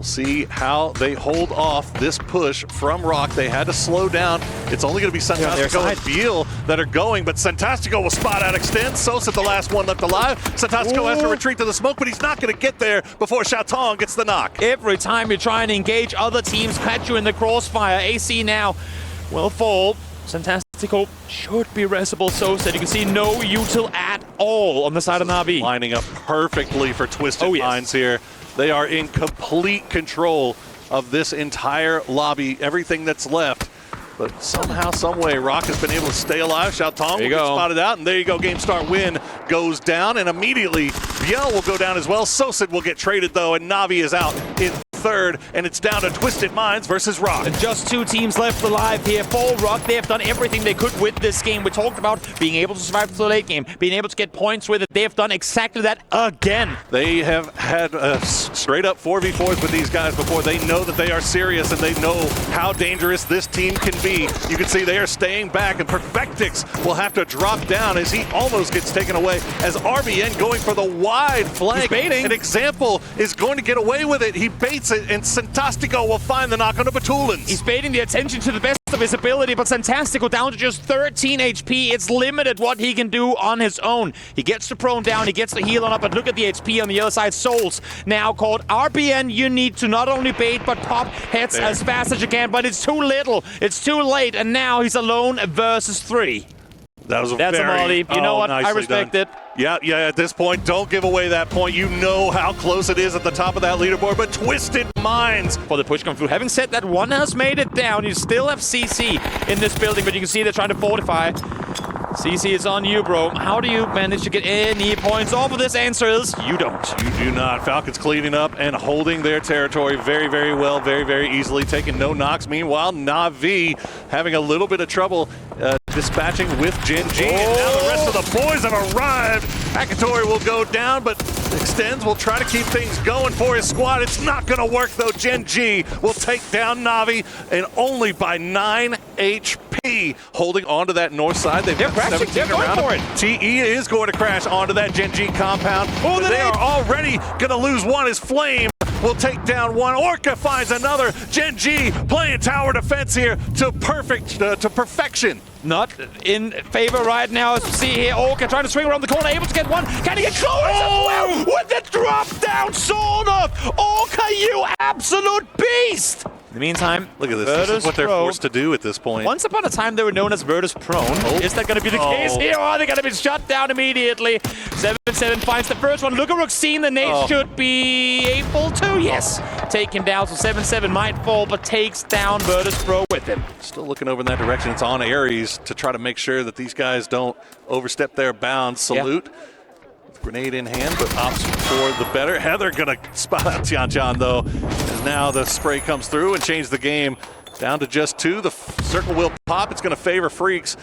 We'll see how they hold off this push from Rock. They had to slow down. It's only going to be Santastico and Beal that are going, but Santastico will spot out Extend. Sosa, the last one left alive. Santastico has to retreat to the smoke, but he's not going to get there before Xiaotong gets the knock. Every time you try and engage, other teams catch you in the crossfire. AC now will fall. Santastico should be resible. Sosa, you can see no util at all on the side of NaVi. Lining up perfectly for Twisted Minds here. They are in complete control of this entire lobby, everything that's left. But somehow, someway, Rock has been able to stay alive. Xiaotong will get spotted out, and there you go. Game start win goes down, and immediately Biel will go down as well. Sosa will get traded, though, and NaVi is out in third, and it's down to Twisted Minds versus Rock. And just 2 teams left alive here for Rock. They have done everything they could with this game. We talked about being able to survive to the late game, being able to get points with it. They have done exactly that again. They have had straight up 4v4s with these guys before. They know that they are serious, and they know how dangerous this team can be. You can see they are staying back, and Perfectix will have to drop down as he almost gets taken away as RBN going for the wide flank. He's baiting. An Example is going to get away with it. He baits it, and Santastico will find the knock on the Batulans. He's baiting the attention to the best of his ability, but Santastico down to just 13 HP. It's limited what he can do on his own. He gets the prone down, he gets the heal on up, but look at the HP on the other side. Souls now called RBN. You need to not only bait, but pop heads as fast as you can, but it's too little. It's too late, and now he's alone versus 3. That's a molly. You know what? I respect it. Yeah, at this point, don't give away that point. You know how close it is at the top of that leaderboard, but Twisted Minds for the push come through. Having said that, one has made it down. You still have CC in this building, but you can see they're trying to fortify. CC is on you, bro. How do you manage to get any points off of this? Answer is you don't. You do not. Falcons cleaning up and holding their territory very, very well, very, very easily, taking no knocks. Meanwhile, NaVi having a little bit of trouble dispatching with Gen.G. And now the rest of the boys have arrived. Akatori will go down, but Extends will try to keep things going for his squad. It's not going to work, though. Gen.G will take down NaVi, and only by 9 HP. Holding onto that north side. They're crashing. They're going for it. TE is going to crash onto that Gen.G compound. Oh, they are already going to lose one as Flame will take down one. Orca finds another. Gen.G playing tower defense here to perfection. Not in favor right now, as we see here. Orca trying to swing around the corner, able to get one. Can he get close as well with the drop down sword of Orca, you absolute beast! In the meantime, look at this. This is what they're forced to do at this point. Once upon a time, they were known as Virtus.pro. Is that going to be the case here? Or are they going to be shut down immediately? 7-7 finds the first one. Look at Roxine. The nade should be able to. Yes. Taken down. So 7-7 might fall, but takes down Virtus.pro with him. Still looking over in that direction. It's on Aries to try to make sure that these guys don't overstep their bounds. Salute. Yeah. Grenade in hand, but opts for the better. Heather gonna spot out Tian, though, as now the spray comes through and change the game down to just 2. The circle will pop. It's gonna favor Freaks.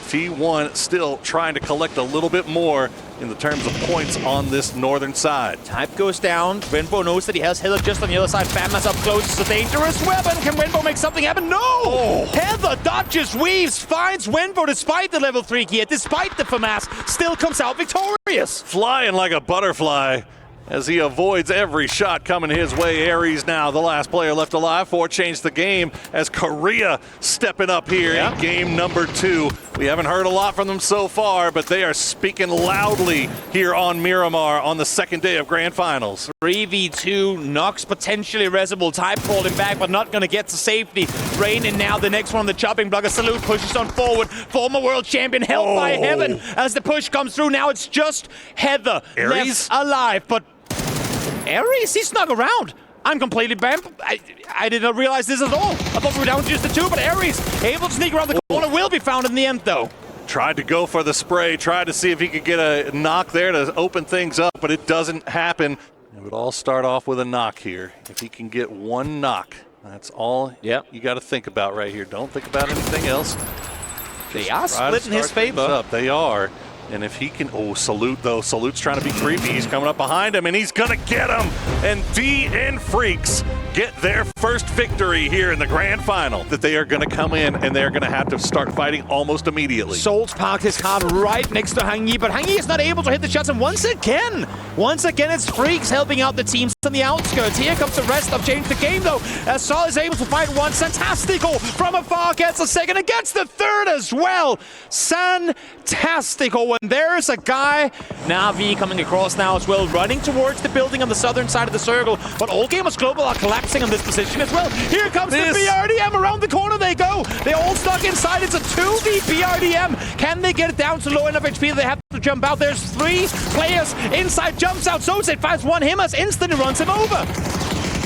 T1 still trying to collect a little bit more in the terms of points on this northern side. Type goes down. Wenbo knows that he has Heather just on the other side. Famous up close. It's a dangerous weapon. Can Wenbo make something happen? No! Heather dodges, weaves, finds Wenbo despite the level 3 gear, despite the FAMAS, still comes out victorious. Flying like a butterfly as he avoids every shot coming his way. Aries now the last player left alive for change the game as Korea stepping up here in game number 2. We haven't heard a lot from them so far, but they are speaking loudly here on Miramar on the second day of Grand Finals. 3v2, Nox potentially resible. Type falling back, but not going to get to safety. Rain in now, the next one, the chopping block. A Salute pushes on forward. Former world champion held by Heaven as the push comes through. Now it's just Heather left alive, but Aries, he snuck around. I'm completely bammed. I did not realize this at all. I thought we were down to just the 2, but Aries able to sneak around the corner, will be found in the end, though. Tried to go for the spray, tried to see if he could get a knock there to open things up, but it doesn't happen. It would all start off with a knock here. If he can get one knock, that's all you got to think about right here. Don't think about anything else. They are split in his favor. They are. And if he can, Salute though. Salute's trying to be creepy. He's coming up behind him and he's gonna get him. And DN Freaks get their first victory here in the grand final. That they are going to come in and they're going to have to start fighting almost immediately. Souls parked his car right next to HangYi, but HangYi is not able to hit the shots, and once again it's Freaks helping out the teams on the outskirts. Here comes the rest of Change the Game though, as Sol is able to fight one. Santastico from afar gets a second and gets the third as well. Santastico, when there's a guy, NaVi coming across now as well, running towards the building on the southern side of the circle, but all gamers global are collapsing on this position as well. Here comes the BRDM, around the corner they go. They all stuck inside. It's a 2v BRDM. Can they get it down to low enough HP? They have to jump out. There's 3 players inside, jumps out. Sosate finds one, Himas instantly runs him over.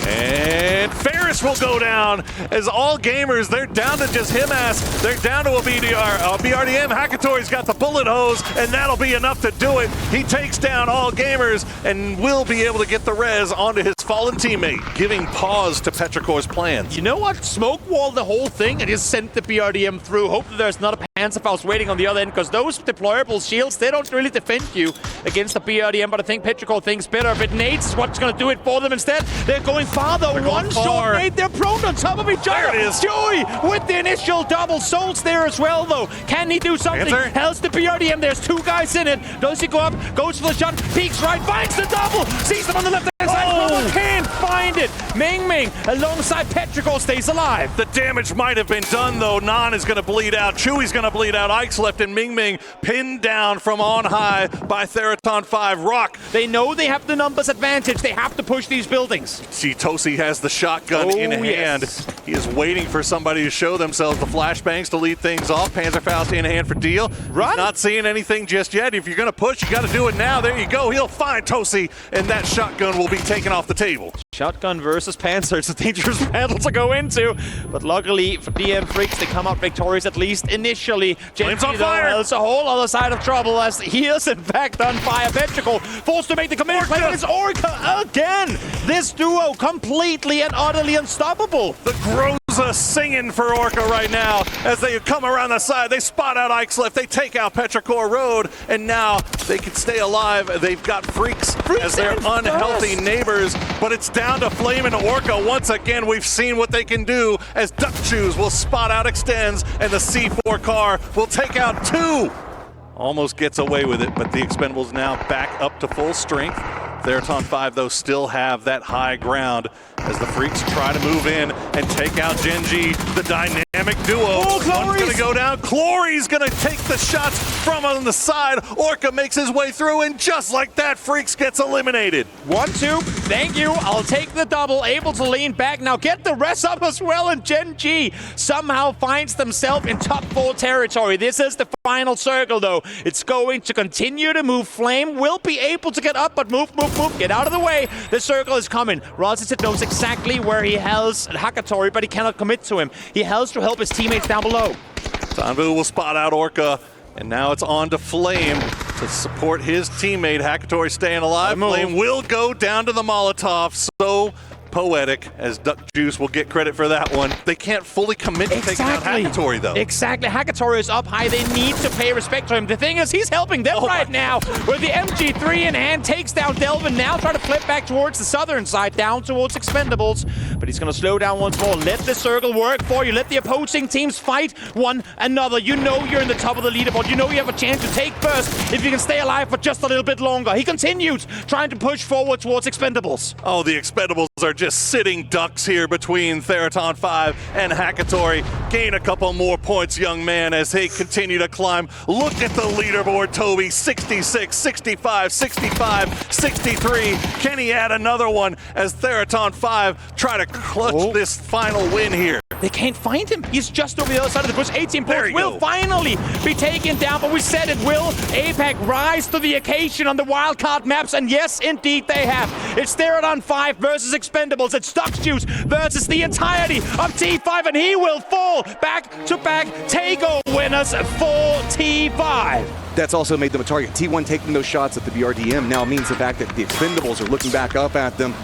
And Ferris will go down as all gamers, they're down to just Himas. They're down to a BRDM. Hakatori's got the bullet hose, and that'll be enough to do it. He takes down all gamers and will be able to get the res onto his fallen teammate, giving pause to Petrichor's plans. You know what? Smoke wall the whole thing and just sent the BRDM through. Hope that there's not a Panzerfaust waiting on the other end, because those deployable shields, they don't really defend you against the BRDM, but I think Petrichor thinks better of it. Nades is what's going to do it for them instead. They're going farther. One shot nade, they're prone on top of each other. There it is. Joey with the initial double. Souls there as well though. Can he do something? Hells the BRDM. There's 2 guys in it. Does he go up? Goes for the shot. Peeks right. Finds the double. Sees them on the left hand side. No one can't find it. Ming alongside Petrichor stays alive. The damage might have been done though. Nan is going to bleed out. Chewy's going to bleed out. Ike's left, and Ming pinned down from on high by Theraton 5. Rock. They know they have the numbers advantage. They have to push these buildings. See, Tosi has the shotgun in hand. He is waiting for somebody to show themselves. The flashbangs to lead things off. Panzerfaust in hand for Deal. Run. He's not seeing anything just yet. If you're going to push, you got to do it now. There you go. He'll find Tosi, and that shotgun will be taken off the table. Shotgun versus Panzer. It's a dangerous battle to go into, but luckily for DM Freaks, they come out victorious, at least initially. Flames on fire. It's a whole other side of trouble, as he is in fact on fire. Petrichor forced to make the commitment play, but it's Orca again. This duo completely and utterly unstoppable. The Groza singing for Orca right now as they come around the side. They spot out Ike's left. They take out Petrichor Road, and now they can stay alive. They've got Freaks as their unhealthy neighbors, but it's down to Flame and Orca once again. We've seen what they can do as Duck Shoes will spot out Extends, and the C4 car will take out 2. Almost gets away with it, but the Expendables now back up to full strength. Theraton 5, though, still have that high ground as the Freaks try to move in and take out Gen.G, the dynamic duo. One's going to go down. Clory's going to take the shots from on the side. Orca makes his way through, and just like that, Freaks gets eliminated. 1-2, thank you. I'll take the double. Able to lean back now, get the rest up as well, and Gen.G somehow finds themselves in top 4 territory. This is the final circle, though. It's going to continue to move. Flame will be able to get up, but move. Get out of the way. The circle is coming. Rosicet knows exactly where he hells Hakatori, but he cannot commit to him. He hells to help his teammates down below. Tanvu will spot out Orca, and now it's on to Flame to support his teammate. Hakatori staying alive. Flame will go down to the Molotov. So poetic, as Duck Juice will get credit for that one. They can't fully commit to taking out Hakatori, though. Exactly. Hakatori is up high. They need to pay respect to him. The thing is, he's helping them right now with the MG3 in hand. Takes down Delvin. Now trying to flip back towards the southern side, down towards Expendables. But he's going to slow down once more. Let the circle work for you. Let the opposing teams fight one another. You know you're in the top of the leaderboard. You know you have a chance to take first if you can stay alive for just a little bit longer. He continues trying to push forward towards Expendables. Oh, the Expendables are just sitting ducks here between Theraton 5 and Hakatori. Gain a couple more points, young man, as they continue to climb. Look at the leaderboard, Toby. 66, 65, 65, 63. Can he add another one as Theraton 5 try to clutch this final win here? They can't find him. He's just over the other side of the bush. 18 points will finally be taken down, but we said it will. APAC rise to the occasion on the wildcard maps, and yes, indeed they have. It's Theraton 5 versus Expendables. It's Duck Juice versus the entirety of T5, and he will fall back-to-back takeover winners for T5. That's also made them a target. T1 taking those shots at the BRDM now means the fact that the Expendables are looking back up at them.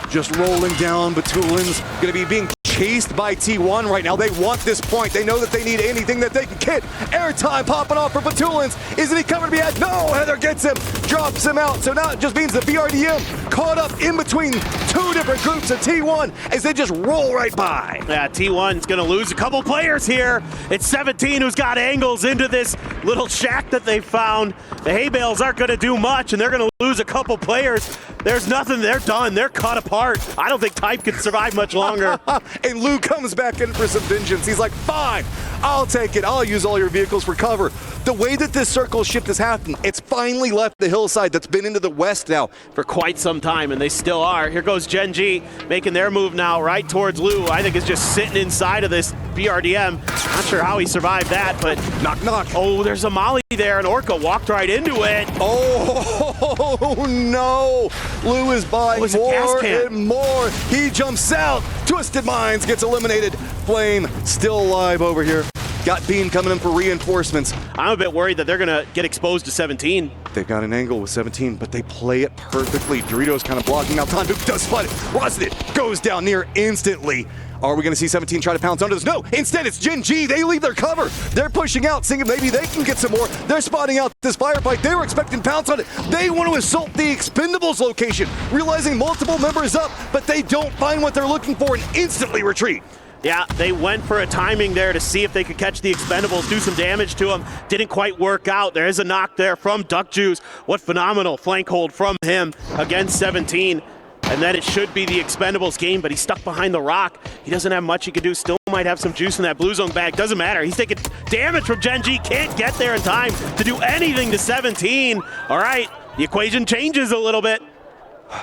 Just rolling down. Batulin's going to be being chased by T1 right now. They want this point. They know that they need anything that they can get. Airtime popping off for Batulins. Isn't he coming to be at? No, Heather gets him, drops him out. So now it just means the BRDM caught up in between two different groups of T1 as they just roll right by. Yeah, T1's gonna lose a couple players here. It's 17 who's got angles into this little shack that they found. The hay bales aren't gonna do much, and they're gonna lose a couple players. There's nothing, they're done, they're cut apart. I don't think Type can survive much longer. And Lou comes back in for some vengeance. He's like, fine, I'll take it. I'll use all your vehicles for cover. The way that this circle shift has happened, it's finally left the hillside that's been into the west now For quite some time, and they still are. Here goes Gen.G making their move now right towards Lou. I think is just sitting inside of this BRDM. Not sure how he survived that, but knock, knock. oh, there's a molly there, and Orca walked right into it. Oh, no. Lou is buying it's a gas more can. and more. He jumps out. Twisted Minds gets eliminated. Flame still alive over here. Got Bean coming in for reinforcements. I'm a bit worried that they're gonna get exposed to 17. They've got an angle with 17, but they play it perfectly. Doritos kind of blocking out time. Duke does spot it. Rosnit goes down near instantly. Are we going to see 17 try to pounce under this? No, instead it's Gen.G. They leave their cover. They're pushing out, thinking maybe they can get some more. They're spotting out this firefight. They were expecting pounce on it. They want to assault the Expendables location, realizing multiple members up, but they don't find what they're looking for and instantly retreat. Yeah, they went for a timing there to see if they could catch the Expendables, do some damage to them. Didn't quite work out. There is a knock there from Duck Juice. What phenomenal flank hold from him against 17. And then it should be the Expendables game, but he's stuck behind the rock. He doesn't have much he can do. Still might have some juice in that blue zone bag. Doesn't matter. He's taking damage from Gen.G. Can't get there in time to do anything to 17. All right, the equation changes a little bit.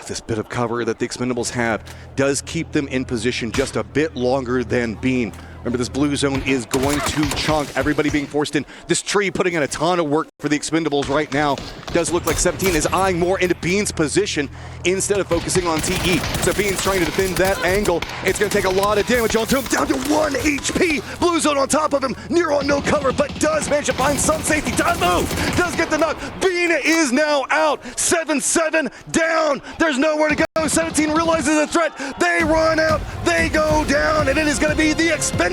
This bit of cover that the Expendables have does keep them in position just a bit longer than Bean. Remember, this blue zone is going to chunk. Everybody being forced in. This tree putting in a ton of work for the Expendables right now. Does look like 17 is eyeing more into Bean's position instead of focusing on TE. So Bean's trying to defend that angle. It's going to take a lot of damage onto him. Down to 1 HP. Blue zone on top of him. Nero on no cover, but does manage to find some safety. Does move. Does get the knock. Bean is now out. 7-7 down. There's nowhere to go. 17 realizes the threat. They run out. They go down. And it is going to be the Expendables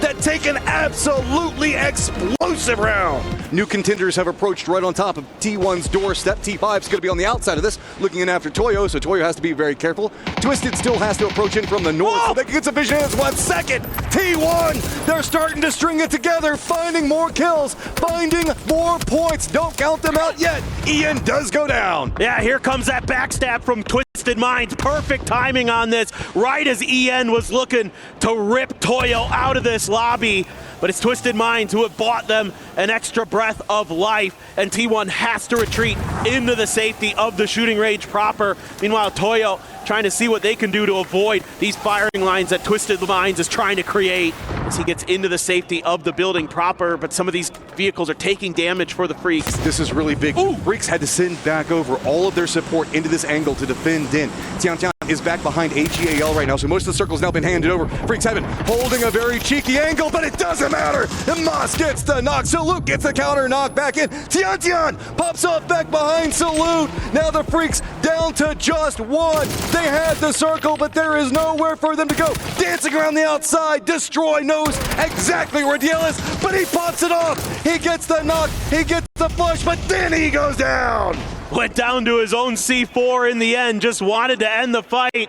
that take an absolutely explosive round. New contenders have approached right on top of T1's doorstep. T5's going to be on the outside of this, looking in after Toyo, so Toyo has to be very careful. Twisted still has to approach in from the north, so they can get some vision in as 1 second. T1, they're starting to string it together, finding more kills, finding more points. Don't count them out yet. Ian does go down. Yeah, here comes that backstab from Twisted Minds. Perfect timing on this, right as Ian was looking to rip Toyo out of this lobby. But it's Twisted Minds who have bought them an extra breath of life, and T1 has to retreat into the safety of the shooting range proper. Meanwhile, Toyo trying to see what they can do to avoid these firing lines that Twisted Minds is trying to create as he gets into the safety of the building proper, but some of these vehicles are taking damage for the Freaks. This is really big. Ooh. Freaks had to send back over all of their support into this angle to defend in. Tian Tian is back behind AGAL right now, so most of the circle's now been handed over. Freaks have been holding a very cheeky angle, but it doesn't matter. And Moss gets the knock. Salute gets the counter knock back in. Tian Tian pops off back behind Salute. Now the Freaks down to just 1. They had the circle, but there is nowhere for them to go. Dancing around the outside. Destroy knows exactly where DL is, but he pops it off. He gets the knock. He gets the flush, but then he goes down. Went down to his own C4 in the end. Just wanted to end the fight.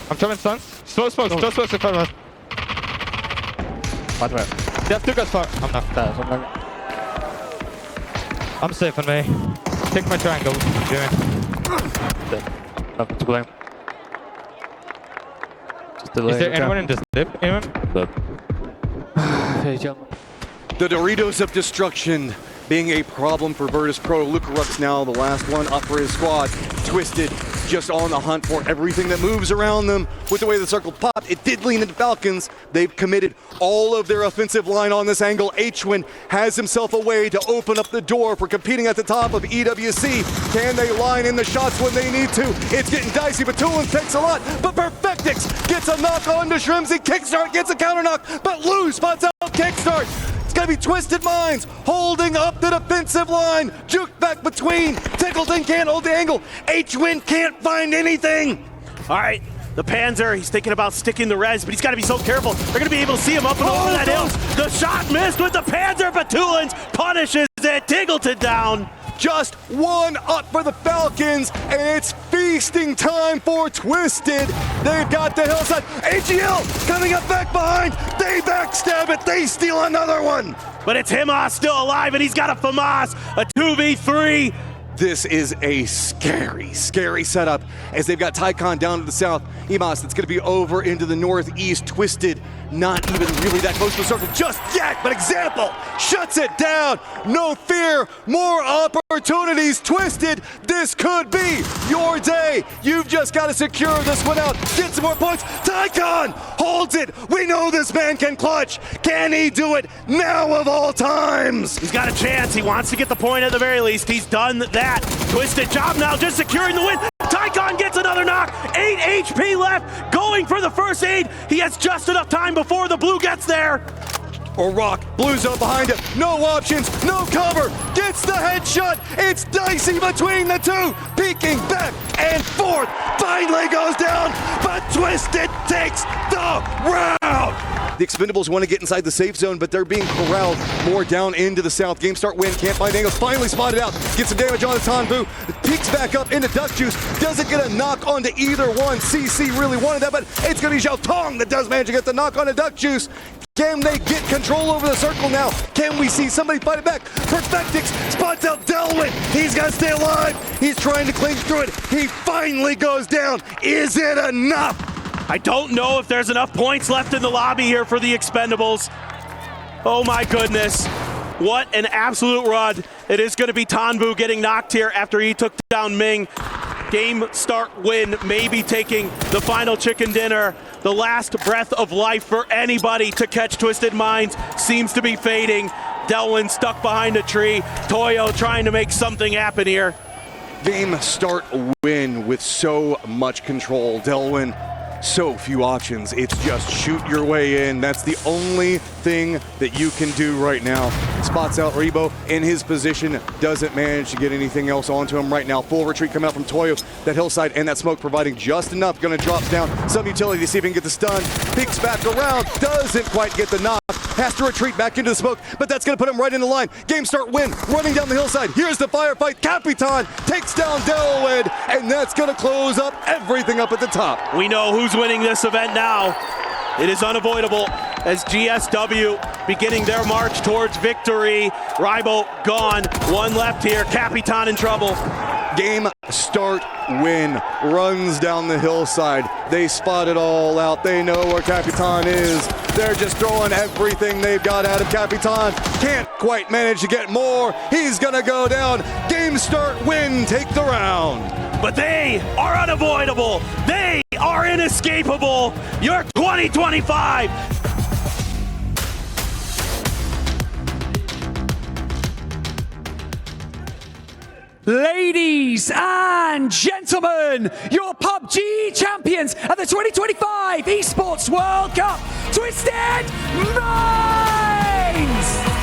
I'm coming, son. Slow smokes, slow smokes in front of us. By the way, they have 2 guys far. I'm not that. I'm safe on me. Take my triangle. Nothing to blame. Is there anyone in this dip? Anyone? The Doritos of Destruction being a problem for Virtus.pro. Lucaruk's now the last one up for his squad. Twisted, just on the hunt for everything that moves around them. With the way the circle popped, it did lean into Falcons. They've committed all of their offensive line on this angle. Hwin has himself a way to open up the door for competing at the top of EWC. Can they line in the shots when they need to? It's getting dicey, but Tulin takes a lot. But Perfectix gets a knock on to Shrimsy. Kickstart gets a counter knock, but Lou spots out Kickstart. It's going to be Twisted Minds holding up the defensive line. Juke back between. Tickleton can't hold the angle. Hwin can't find anything. All right, The Panzer, he's thinking about sticking the res, but he's got to be so careful. They're going to be able to see him up and over that hill. The shot missed with the Panzer, but Tulins punishes it. Tiggleton down. Just one up for the Falcons, and it's feasting time for Twisted. They've got the hillside. AGL coming up back behind. They backstab it. They steal another one. But it's Himas still alive, and he's got a FAMAS, a 2v3. This is a scary, scary setup as they've got Tycon down to the south. Himas, that's going to be over into the northeast. Twisted, not even really that close to the circle just yet, but Example shuts it down. No fear, more opportunities. Twisted, this could be your day. You've just got to secure this one out. Get some more points. Tycon holds it. We know this man can clutch. Can he do it now of all times? He's got a chance. He wants to get the point at the very least. He's done that. Twisted job now, just securing the win. Tycon gets another knock. 8 HP left. Going for the first aid. He has just enough time before the blue gets there. Or Rock, blue zone behind him. No options, no cover. Gets the headshot. It's dicey between the two. Peeking back and forth. Finally goes down, but Twisted takes the round. The Expendables want to get inside the safe zone, but they're being corralled more down into the south. Game start win, can't find angles. Finally spotted out. Gets some damage on the Tanbu. Peeks back up into Duck Juice. Doesn't get a knock onto either one. CC really wanted that, but it's going to be Xiao Tong that does manage to get the knock onto Duck Juice. Can they get control over the circle now? Can we see somebody fight it back? Perfectix spots out Delwyn. He's got to stay alive. He's trying to cling through it. He finally goes down. Is it enough? I don't know if there's enough points left in the lobby here for the Expendables. Oh my goodness. What an absolute run. It is going to be Tanbu getting knocked here after he took down Ming. Game start win, maybe taking the final chicken dinner. The last breath of life for anybody to catch Twisted Minds seems to be fading. Delwyn stuck behind a tree. Toyo trying to make something happen here. Game start win with so much control. Delwyn, so few options. It's just shoot your way in. That's the only thing that you can do right now. Spots out Rebo in his position. Doesn't manage to get anything else onto him right now. Full retreat coming out from Toyo. That hillside and that smoke providing just enough. Gonna drop down some utility to see if he can get the stun. Peeks back around. Doesn't quite get the knock. Has to retreat back into the smoke, but that's going to put him right in the line. Game start win, running down the hillside. Here's the firefight. Capitan takes down Delwyn, and that's going to close up everything up at the top. We know who's winning this event now. It is Unavoidable as GSW beginning their march towards victory. Ribo gone, one left here. Capitan in trouble. Game start win, runs down the hillside. They spot it all out. They know where Capitan is. They're just throwing everything they've got at him. Capitan can't quite manage to get more. He's gonna go down. Game start win, take the round. But they are unavoidable. They are inescapable. Your 2025. Ladies and gentlemen, your PUBG champions at the 2025 Esports World Cup, Twisted Minds!